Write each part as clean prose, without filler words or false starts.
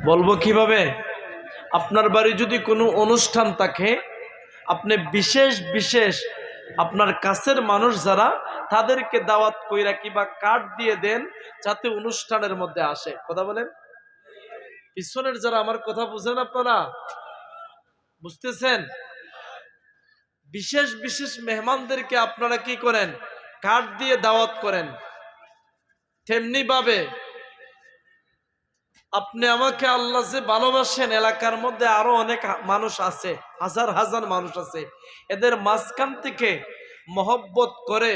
বলবো কিভাবে? আপনার বাড়ি যদি কোনো অনুষ্ঠান থাকে, আপনি বিশেষ বিশেষ আপনার কাছের মানুষ যারা, তাদেরকে দাওয়াত কইরা কিংবা কার্ড দিয়ে দেন, যাতে অনুষ্ঠানের মধ্যে আসে। কথা বলেন। পিছনের যারা আমার কথা বুঝেন, আপনারা বুঝতেছেন? বিশেষ বিশেষ মেহমানদেরকে আপনারা কি করেন? কার্ড দিয়ে দাওয়াত করেন। তেমনি ভাবে আপনি আমাকে আল্লাহ যে ভালোবাসেন, এলাকার মধ্যে আরো অনেক মানুষ আছে, হাজার হাজার মানুষ আছে, এদের মাঝখান থেকে মহব্বত করে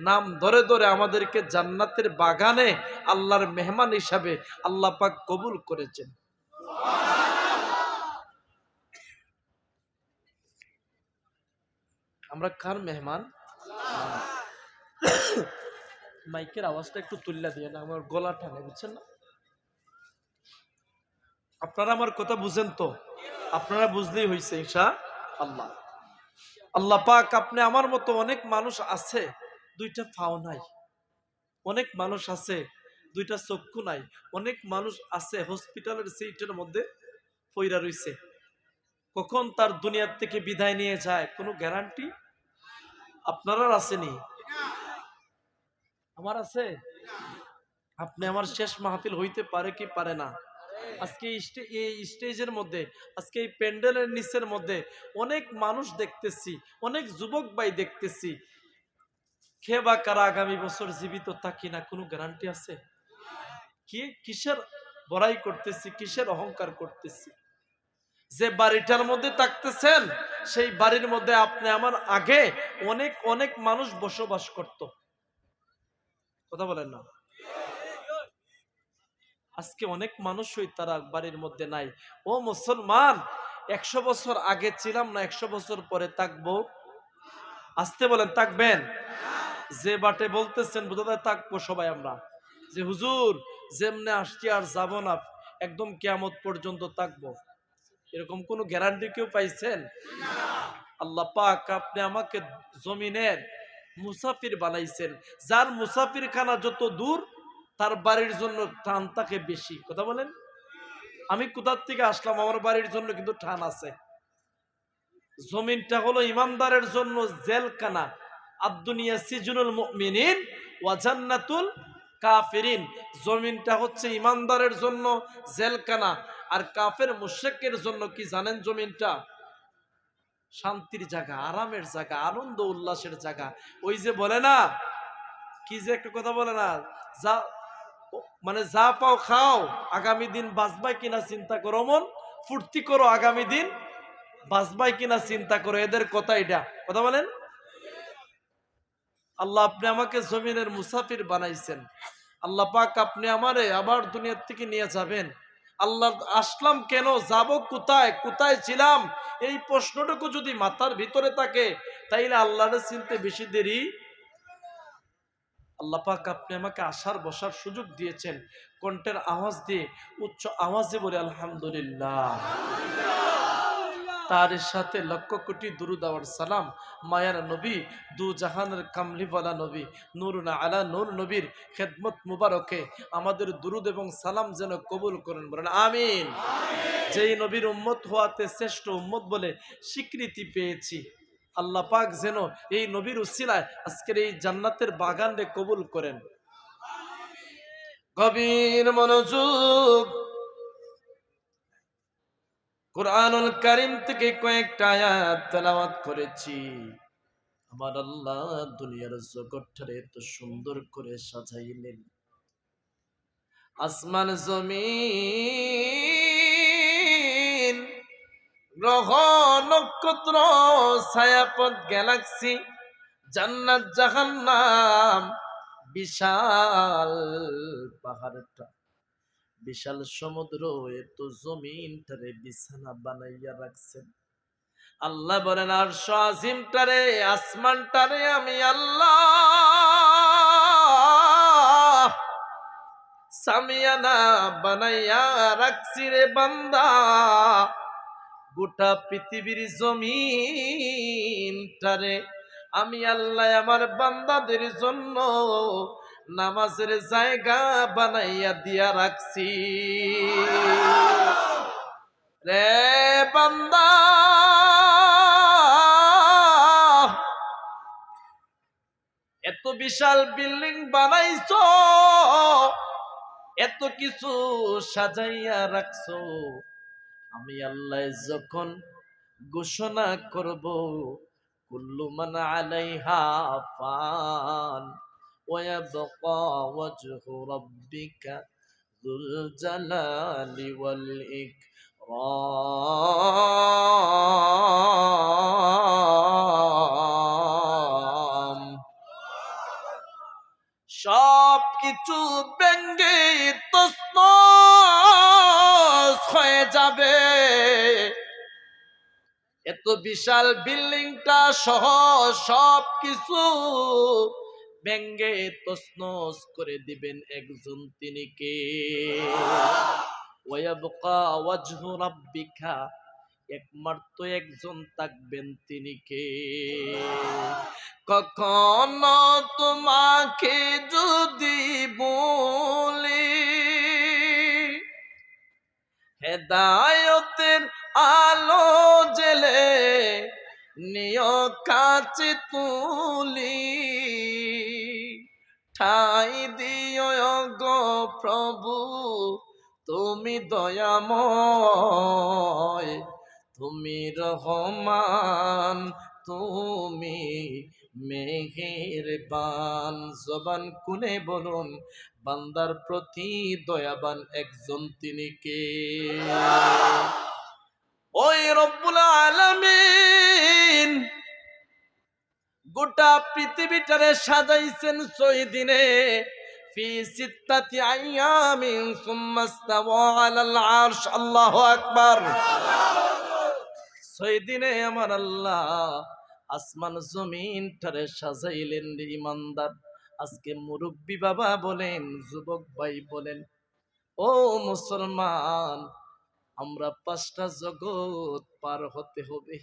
নাম ধরে ধরে আমাদেরকে জান্নাতের বাগানে আল্লাহর মেহমান হিসাবে আল্লাহ পাক কবুল করেছেন। আমরা কার মেহমান? মাইকের আওয়াজটা একটু তুল্লা দিয়ে না, আমার গলা টানে, বুঝছেন না? আপনারা আমার কথা বুঝেন তো? আপনারা বুঝলেই হয়েছে ইনশাআল্লাহ। আল্লাহ পাক, আপনি আমার মতো অনেক মানুষ আছে দুইটা পাও নাই, অনেক মানুষ আছে দুইটা চক্ষু নাই, অনেক মানুষ আছে হসপিটালের সিটের মধ্যে পইরা রইছে, কখন তার দুনিয়ার থেকে বিদায় নিয়ে যায় কোনো গ্যারান্টি আপনার আসেনি? আমার আছে? আপনি আমার শেষ মাহফিল হইতে পারে কি পারে না? আজকে এই স্টেজের মধ্যে, আজকে এই প্যান্ডেলের নিচের মধ্যে অনেক মানুষ দেখতেছি, অনেক যুবক ভাই দেখতেছি, কে বা কারা আগামী বছর জীবিত থাকি না কোনো গ্যারান্টি আছে? কিসের বড়াই করতেছি, কিসের অহংকার করতেছি? যে বাড়িটার মধ্যে থাকতেছেন, সেই বাড়ির মধ্যে আপনি আমার আগে অনেক অনেক মানুষ বসবাস করত। কথা বলেন না? আজকে অনেক মানুষই তারা বাড়ির মধ্যে নাই। ও মুসলমান, 100 বছর আগে ছিলাম না, 100 বছর পরে থাকবো? আসতে বলেন, থাকবেন? যে বাটে বলতেছেন বোধহয় থাকবো সবাই আমরা, যে হুজুর যেমনে আসছি আর যাব না, একদম কিয়ামত পর্যন্ত থাকবো, এরকম কোন গ্যারান্টি কেউ পাইছেন? আল্লাহ পাক আপনি আমাকে জমিনের মুসাফির বানাইছেন, যার মুসাফির খানা যত দূর তার বাড়ির জন্য টান থাকে বেশি। কথা বলেন। আমি কোথার থেকে আসলাম, আমার বাড়ির জন্য কিন্তু টান আছে। জমিনটা হলো ইমানদারের জন্য জেলখানা, আদ-দুনিয়া সিজনুল মুমিনিন ওয়া জান্নাতুল কাফিরিন। জমিনটা হচ্ছে ইমানদারের জন্য জেলখানা, আর কাফের মুশরিকের জন্য কি জানেন? জমিনটা শান্তির জায়গা, আরামের জায়গা, আনন্দ উল্লাসের জায়গা। ওই যে বলে না, কি যে একটা কথা বলে না, যা মানে যা পাও খাও, আগামী দিন বাঁচবাই কিনা চিন্তা করো, মন ফুর্তি করো, আগামী দিন বাঁচবাই কিনা চিন্তা করো, এদের কথা এটা। কথা বলেন। আল্লাহ আপনি আমাকে জমিনের মুসাফির বানাইছেন। আল্লাহ পাক আপনি আমারে আবার দুনিয়ার থেকে নিয়ে যাবেন। আল্লাহ আসলাম কেন, যাব কোথায়, কোথায় ছিলাম, এই প্রশ্নটুকু যদি মাথার ভিতরে থাকে, তাইলে আল্লাহরে চিনতে বেশি দেরি। আল্লাহ পাক আপনি আমাকে আসার বসার সুযোগ দিয়েছেন, কণ্ঠের আওয়াজ দিয়ে উচ্চ আওয়াজে বলে আলহামদুলিল্লাহ। তার সাথে লক্ষ কোটি দুরূদ আর সালাম মায়ার নবী, দু জাহানের কামলিওয়ালা নবী, নূরুনা আলা নূর নবীর খেদমত মুবারকে আমাদের দুরূদ এবং সালাম যেন কবুল করেন, বলেন আমিন। যেই নবীর উম্মত হওয়াতে শ্রেষ্ঠ উম্মত বলে স্বীকৃতি পেয়েছি, আল্লাহ পাক যেন এই নবীর উসিলায় আজকের এই জান্নাতের বাগানে কবুল করেন। গভীর মনোযোগ, কুরআনুল কারীম থেকে কয়েকটা আয়াত তেলাওয়াত করেছি। আমার আল্লাহ দুনিয়ার জগৎটারে এত সুন্দর করে সাজাইলেন, আসমান জমিন গ্রহ নক্ষত্র ছায়াপথ গ্যালাক্সি জান্নাত জাহান্নাম, বিশাল পাহাড়টা, বিশাল সমুদ্র, এত জমিনটারে বিছানা বানাইয়া রাখছেন। আল্লাহ বলেন আরশ আজিমটারে, আসমানটারে আমি আল্লাহ সামিয়ানা বানাইয়া রাখছি রে বান্দা। গোটা পৃথিবীর জমিনটারে আমি আল্লাহ আমার বান্দাদের জন্য নামাজের জায়গা বানাইয়া দিয়া রাখছি। রে বান্দা, এত বিশাল বিল্ডিং বানাইছো, এত কিছু সাজাইয়া রাখছো, আমি আল্লাহ যখন ঘোষণা করব কুল্লু মান আলাইহা ফান ওয়া ইয়াবকা ওয়াজহু রাব্বিকা যুল জালালি ওয়াল ইকরাম, সব কিছু ভেঙ্গে তছনছ হয়ে যাবে। এত বিশাল বিল্ডিংটা সহ সব কিছু ভেঙ্গে তছনছ করে দিবেন একজন, তিনি কে? ওয়ায়াবকা ওয়াজহু রাব্বিকা, একমাত্র একজন থাকবেন, তিনি কে? কখনো তোমাকে যদি বলি হেদায়তের আলো জেলে নিয় কাছে তুলি, ঠাই দিও গো প্রভু তুমি দয়াময়, তুমি রহমান, তুমি মেহেরবান। জবান খুলে বলুন, বান্দার প্রতি দয়াবান একজন, তিনি কে? ওই রব্বুল আলামিন গোটা পৃথিবীটারে সাজাইছেন 6 দিনে, ফি সিত্তাতি আইয়ামিন সুম্মা ইস্তাওয়া আলাল আরশ। আল্লাহু আকবার। 6 দিনে আমার আল্লাহ আসমান জমিনটারে সাজাইলেন রে ইমানদার। আজকে মুরব্বী বাবা বলেন, যুবক ভাই বলেন, ও মুসলমান, আমরা 5টা জগৎ পার হতে হবে।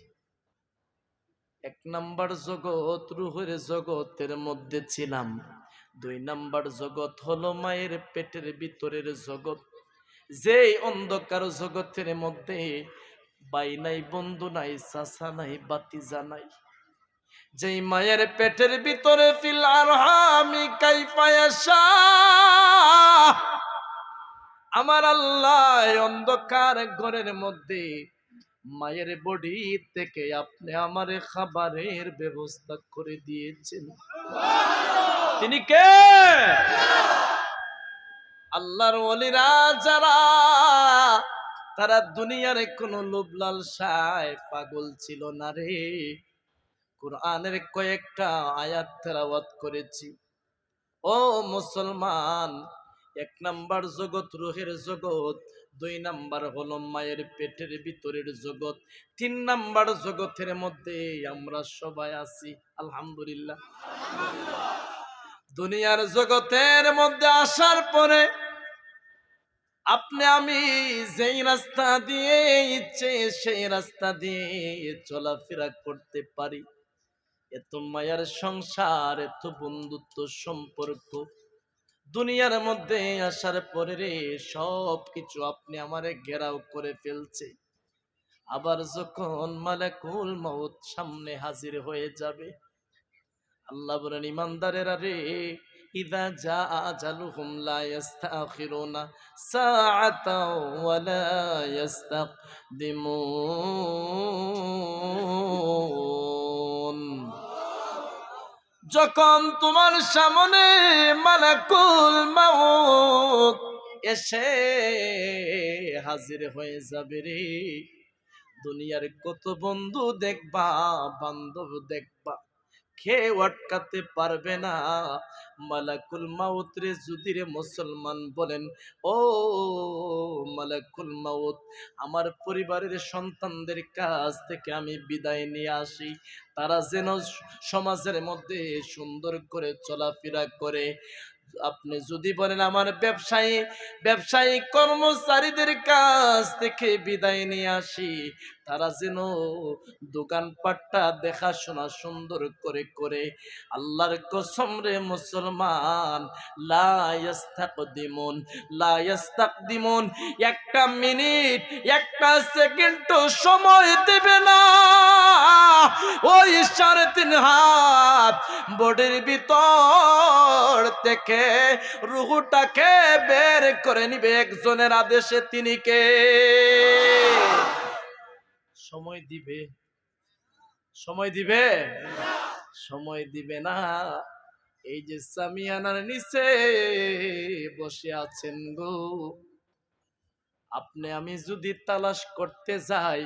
1 নাম্বার জগৎ রূহের জগতের মধ্যে ছিলাম। 2 নাম্বার জগৎ হলো মায়ের পেটের ভিতরের জগৎ, যেই অন্ধকার জগতের মধ্যে ভাই নাই, বন্ধু নাই, চাচা নাই, বাতিজা নাই। যেই মায়ের পেটের ভিতরে ফিল আরহামি কাইফা ইয়াশা, আমার আল্লাহ অন্ধকার ঘরের মধ্যে মায়ের বডি থেকে আপনি আমারে খাবারের ব্যবস্থা করে দিয়েছেন। তিনি কে? আল্লাহর ওলিরা যারা, তারা দুনিয়ার কোনো লোভ লালসায় পাগল ছিল না রে। কোরআনের কয়েকটা আয়াত তেলাওয়াত করেছি। ও মুসলমান, 1 নাম্বার জগৎ রূহের জগৎ, 2 নাম্বার হলো মায়ের পেটের ভিতরের জগৎ, 3 নাম্বার জগতের মধ্যে আমরা সবাই আছি। আলহামদুলিল্লাহ। দুনিয়ার জগতের মধ্যে আসার পরে আপনি আমি যেই রাস্তা দিয়ে ইচ্ছে সেই রাস্তা দিয়ে চলাফেরা করতে পারি। এত মায়ার সংসার, এত বন্ধুত্ব সম্পর্ক দুনিয়ার মধ্যে আসার পরে রে, সব কিছু আপনি আমারে ঘেরাও করে ফেলছে। আবার যখন মালাকুল মউত সামনে হাজির হয়ে যাবে, আল্লাহ বলেন, ইমানদারেরা রে, ইযা জা আজালুহুম লা ইস্তাখিরুনা সাআতাও ওয়া লা ইস্তাকদিমুন। যখন তোমার সামনে মালাকুল মউত এসে হাজির হয়ে যাবে রে, দুনিয়ার কত বন্ধু দেখবা, বান্ধব দেখবা, কেউ আটকাতে পারবে না। মালাকুল মাউত রে যদি রে মুসলমান বলেন, ও মালাকুল মাউত, আমার পরিবারের সন্তানদের কাছ থেকে আমি বিদায় নিয়ে আসি, তারা যেন সমাজের মধ্যে সুন্দর করে চলাফেরা করে। আপনি যদি বলেন আমার ব্যবসায়ী কর্মচারীদের কাছ থেকে বিদায় নিয়ে আসি, তারা যেন দোকানপাটটা দেখাশোনা সুন্দর করে করে। আল্লাহর কসম রে মুসলমান, লা ইস্তাকদিমুন লা ইস্তাকদিমুন, একটা মিনিট একটা সেকেন্ড সময় দেবে না। ওই 3.5 হাত বডির ভিতর থেকে রূহটাকে বের করে নিবে একজনের আদেশে। তিনি কে? সময় দিবে? সময় দিবে? সময় দিবে না। এই যে সামিয়ানার নিচে বসে আছেন গো, আপনি আমি যদি তালাশ করতে যাই,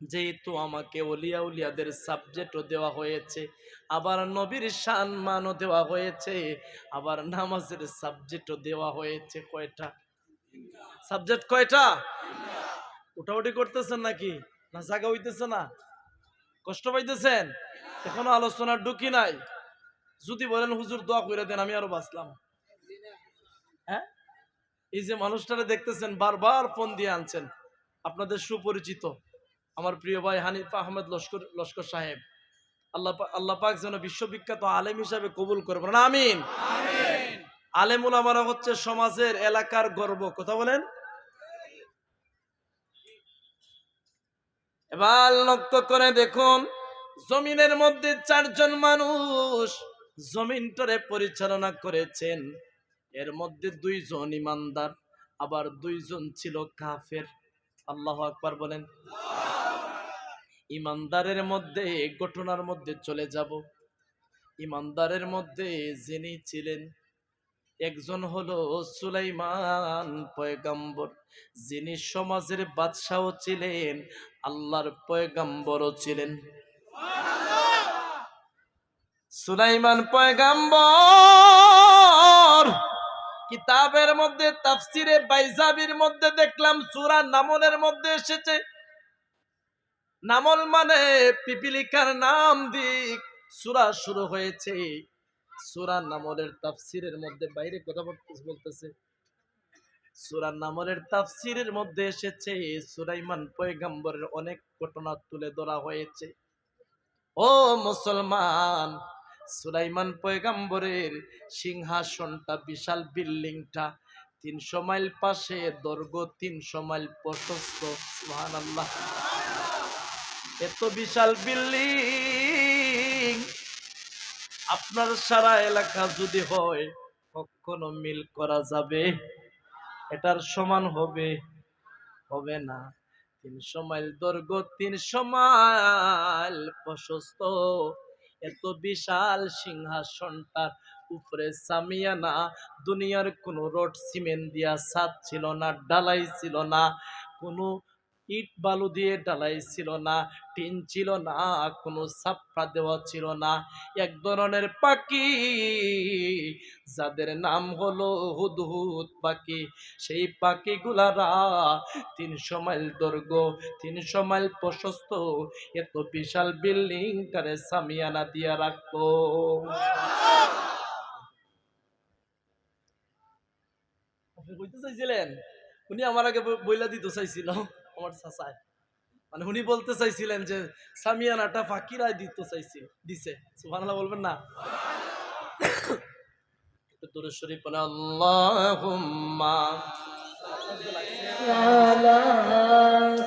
যেহেতু আমাকে ওলিয়া উলিয়াদের সাবজেক্টও দেওয়া হয়েছে, আবার নবীর সম্মানও দেওয়া হয়েছে, আবার নামাজের সাবজেক্টও দেওয়া হয়েছে। কয়টা সাবজেক্ট? কয়টা? উঠাউঠি করতেছেন নাকি? না জায়গা হইতেছে না? কষ্ট পাইতেছেন? এখনো আলোচনার ঢুকি নাই। যদি বলেন হুজুর দোয়া করে দেন, আমি আরো বাঁচলাম। হ্যাঁ, এই যে মানুষটারে দেখতেছেন বারবার ফোন দিয়ে আনছেন, আপনাদের সুপরিচিত আমার প্রিয় ভাই হানিফ আহমেদ লস্কর সাহেব, আল্লাহ পাক যেন বিশ্ববিখ্যাত আলেম হিসাবে কবুল করবেন, আমিন। আলেম উলামারা হচ্ছে সমাজের এলাকার গর্ব। কথা বলেন। এবার লক্ষ্য করে দেখুন, জমিনের মধ্যে 4 জন মানুষ জমিনটারে পরিচালনা করেছেন। এর মধ্যে 2 জন ইমানদার, আবার 2 জন ছিল কাফের। আল্লাহু আকবার বলেন। ইমানদারের মধ্যে ঘটনার মধ্যে চলে যাব। ইমানদারের মধ্যে যিনি ছিলেন, একজন হলো সুলাইমান পয়গম্বর, যিনি সমাজের বাদশাহ ছিলেন, আল্লাহর পয়গম্বরও ছিলেন। সুলাইমান পয়গম্বর কিতাবের মধ্যে তাফসিরে বাইজাবির মধ্যে দেখলাম সূরা নামলের মধ্যে এসেছে। নামল মানে পিপিলিকার নাম দিক সূরা শুরু হয়েছে। সূরা নামলের তাফসিরের মধ্যে বাইরে কথা বলতেছে। সূরা নামলের তাফসিরের মধ্যে এসেছে সুলাইমান পয়গম্বরের অনেক ঘটনা তুলে ধরা হয়েছে। ও মুসলমান, সুলাইমান পয়গম্বরের সিংহাসনটা, বিশাল বিল্ডিংটা 300 মাইল পাশে, দৈর্ঘ্য 300 মাইল প্রশস্ত। সুবহানাল্লাহ। এত বিশাল বিল্ডিং আপনার সারা এলাকা যদি হয়, কখনো মিল করা যাবে? এটার সমান হবে? হবে না। 300 মাইল দৈর্ঘ্য, 300 মাইল প্রশস্ত, এত বিশাল সিংহাসনটার উপরে সামিয়ানা, দুনিয়ার কোন রড সিমেন্ট দিয়া ছাদ ছিল না, ঢালাই ছিল না, কোনো ইট বালু দিয়ে ঢালাই ছিল না, টিন ছিল না, কোনো ছাপড়া দেওয়া ছিল না। এক ধরনের পাখি যাদের নাম হলো হুদহুদ পাখি, সেই পাখিগুলারা 300 মাইল দৈর্ঘ্য, 300 মাইল প্রশস্ত এত বিশাল বিল্ডিং করে সামিয়ানা দিয়া রাখতো। আপনি বলতে চাইছিলেন, উনি আমার আগে বইলা দিতে চাইছিল আমার চাচায়, মানে উনি বলতে চাইছিলেন যে সামিয়ানাটা ফাকিরাই দিতে চাইছিল, দিছে। সুবহানাল্লাহ বলবেন না? দরুদ শরীফ পড়ে আল্লাহুম্মা আলা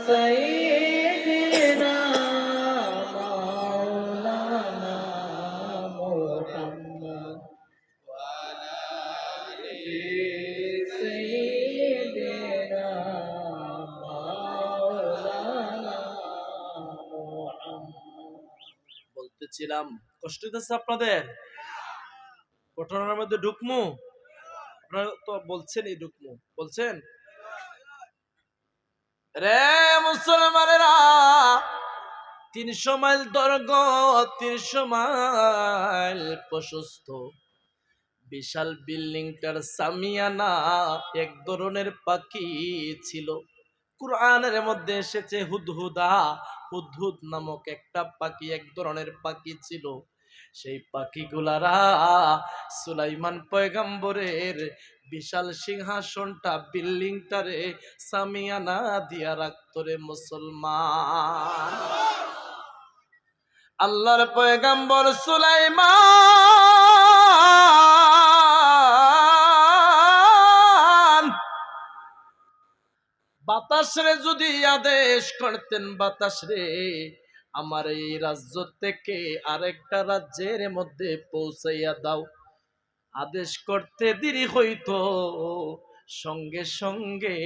সাইয়্যিদিনা মাওলানা মুহাম্মদ ওয়া আলা আলি সাইয়্যিদিনা মাওলানা মুহাম্মদ। বলতেছিলাম, কষ্ট হইতেছে আপনাদের? ঘটনার মধ্যে ঢুকমু? আপনারা তো বলছেন এই ঢুকমু, বলছেন রে মুসলমানেরা। 300 মাইল দৈর্ঘ্য, 300 মাইল প্রশস্ত বিশাল বিল্ডিংটার সামিয়ানা এক ধরনের পাখি ছিল। কুরআনের মধ্যে এসেছে হুদহুদা, হুদহুদ নামক একটা পাখি, এক ধরনের পাখি ছিল। সেই পাখিগুলারা সুলাইমান পয়গম্বরের বিশাল সিংহাসনটা বিল্ডিংটারে সামিয়ানা দিয়া রাখতো রে মুসলমান। আল্লাহর পয়গম্বর সুলাইমান বাতাস রে যদি আদেশ করতেন, বাতাস রে আমার এই রাজ্য থেকে আরেকটা রাজ্যের মধ্যে পৌঁছাইয়া দাও, আদেশ করতে দেরি হইতো, সঙ্গে সঙ্গে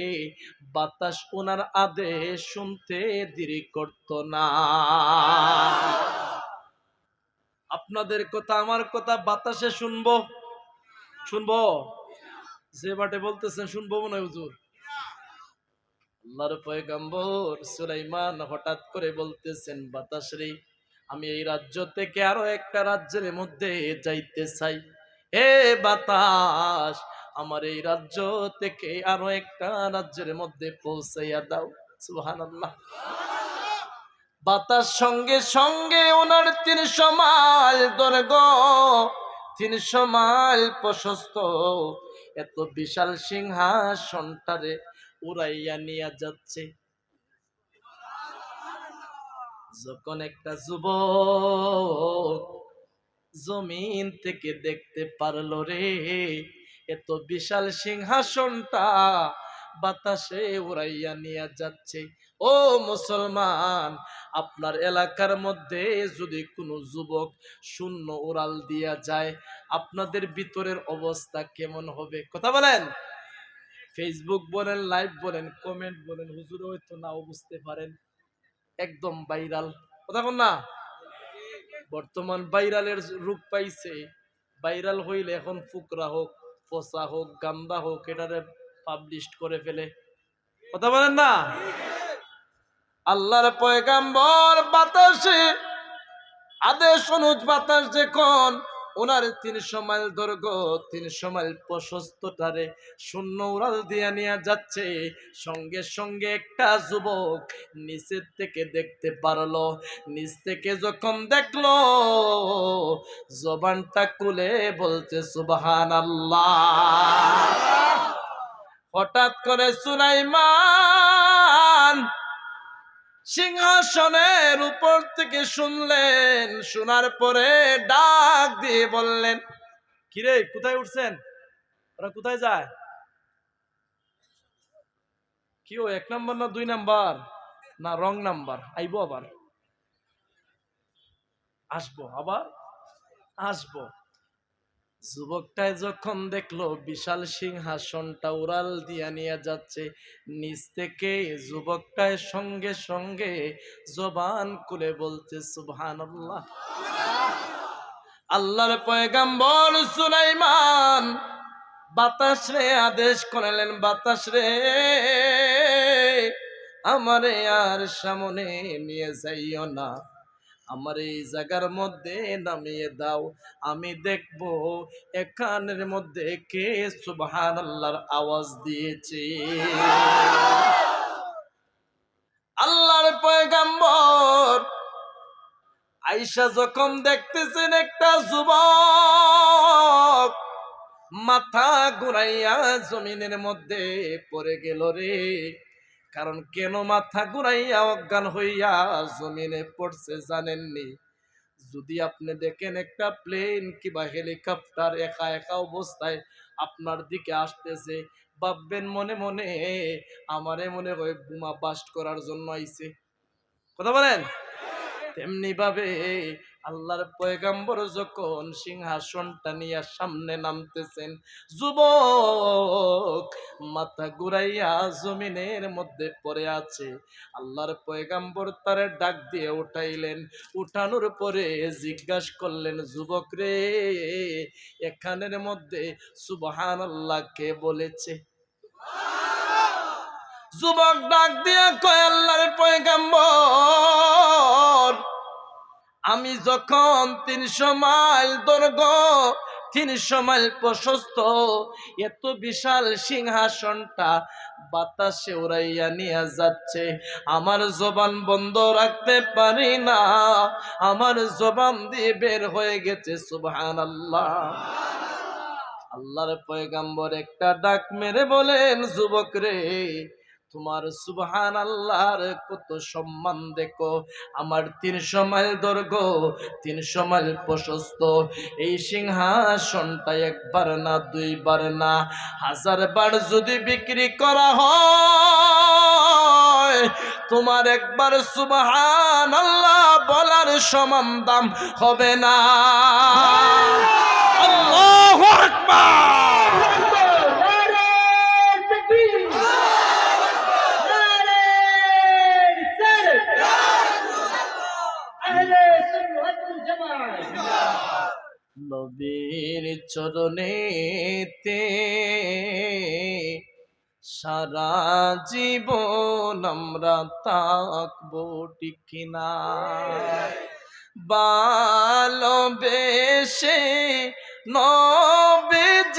বাতাস ওনার আদেশ শুনতে দেরি করত না। আপনাদের কথা আমার কথা বাতাসে শুনবো, শুনবো? যে বাটে বলতেছেন শুনবো মনে হুজুর? আল্লাহর পয়গম্বর সুলাইমান হঠাৎ করে বলতেছেন, বাতাস রে আমি এই রাজ্য থেকে আরো একটা রাজ্যের মধ্যে যাইতে চাই। হে বাতাস আমার এই রাজ্য থেকে আরো একটা রাজ্যের মধ্যে পৌঁছাইয়া দাও। সুবহানাল্লাহ। বাতাস সঙ্গে সঙ্গে ওনার 300 মাইল দৈর্ঘ্য, 300 মাইল প্রশস্ত এত বিশাল সিংহাসনটারে উড়াইয়া নিয়ে যাচ্ছে। যখন একটা যুবক জমিন থেকে দেখতে পারলো রে এত বিশাল সিংহাসনটা বাতাসে উড়াইয়া নিয়ে যাচ্ছে, ও মুসলমান আপনার এলাকার মধ্যে যদি কোনো যুবক শূন্য উড়াল দিয়া যায় আপনাদের ভিতরের অবস্থা কেমন হবে? কথা বলেন। ফেসবুক বলেন, লাইভ বলেন, কমেন্ট বলেন, হুজুর হয়তো নাও বুঝতে পারেন, একদম ভাইরাল। কথা বল না? বর্তমান ভাইরালের রূপ পাইছে। ভাইরাল হইলে এখন ফুকরা হোক, পচা হোক, গান্দা হোক, এটারে পাবলিশ করে ফেলে। কথা বলেন না? আল্লাহর পয়গাম্বর বাতাসে আদেশ অনুজ বাতাস যখন ওনার 300 মাইল দৈর্ঘ্য 300 মাইল প্রশস্তটারে শূন্য উড়াল দিয়া নিয়ে যাচ্ছে, সঙ্গে সঙ্গে একটা যুবক নিচের থেকে দেখতে পারলো। নিচ থেকে যখন দেখলো জবানটা খুলে বলতে সুবহানাল্লাহ। হঠাৎ করে সুলাইমান সিংহাসনের উপর থেকে শুনলেন, শোনার পরে ডাক দিয়ে বললেন, কিরে কোথায় উঠছেন? ওরা কোথায় যায়? কি ও 1 নাম্বার না 2 নাম্বার না রং নাম্বার? আইবো আবার, আসবো আবার আসবো। যুবকটায় যখন দেখলো বিশাল সিংহাসনটা উড়াল দিয়া নিয়ে যাচ্ছে, নিচ থেকে যুবকটায় সঙ্গে সঙ্গে জবান খুলে বলতে সুবহানাল্লাহ। আল্লাহর পয়গাম্বর সুলাইমান বাতাস রে আদেশ করলেন, বাতাস রে আমারে আর সামনে নিয়ে যাইও না, আমার এই জায়গার মধ্যে নামিয়ে দাও, আমি দেখব এখানের মধ্যে কে সুবহানাল্লাহর আওয়াজ দিয়েছে। আল্লাহর পয়গাম্বর আয়েশা যখন দেখতেছেন একটা যুবক মাথা ঘুরাইয়া জমিনের মধ্যে পড়ে গেল রে। কারণ কেন মাথা ঘুরাইয়া অজ্ঞান হইয়া জমিনে পড়ছে জানেননি? যদি আপনি দেখেন একটা প্লেন কিংবা হেলিকপ্টার একা একা অবস্থায় আপনার দিকে আসতেছে, ভাববেন মনে মনে আমারে মনে হয় বোমা বাস্ট করার জন্য আইছে। কথা বলেন। তেমনি ভাবে আল্লাহর পয়গাম্বর যখন সিংহাসনটা নিয়ে সামনে নামতেছেন, যুবক মাথা ঘুরাইয়া জমিনের মধ্যে পড়ে আছে। আল্লাহর পয়গাম্বর তারে ডাক দিয়ে উঠাইলেন, উঠানোর পরে জিজ্ঞাসা করলেন, যুবক রে এখানের মধ্যে সুবহানাল্লাহ কে বলেছে? যুবক ডাক দিয়ে কয়, আল্লাহর পয়গাম্বর আমি যখন 300 মাইল দৈর্ঘ্য 300 মাইল প্রশস্ত এত বিশাল সিংহাসনটা বাতাসে উড়াইয়া নিয়ে যাচ্ছে। আমার জবান বন্ধ রাখতে পারি না, আমার জবান দিয়ে বের হয়ে গেছে সুবহানাল্লাহ। আল্লাহর পয়গাম্বর একটা ডাক মেরে বলেন, যুবক রে, তোমার সুবহানাল্লাহর কত সম্মান দেখো। আমার 300 মাইল দৈর্ঘ্য, 300 মাইল প্রশস্ত এই সিংহাসনটা একবার না, দুইবার না, 1000 বার যদি বিক্রি করা হয়, তোমার একবার সুবহানাল্লাহ বলার সমান দাম হবে না। আল্লাহু আকবার। নবীর চরণেতে সারা জীবন আমরা থাকবো, ঠিক কিনা? ভালোবেসে নবীজিকে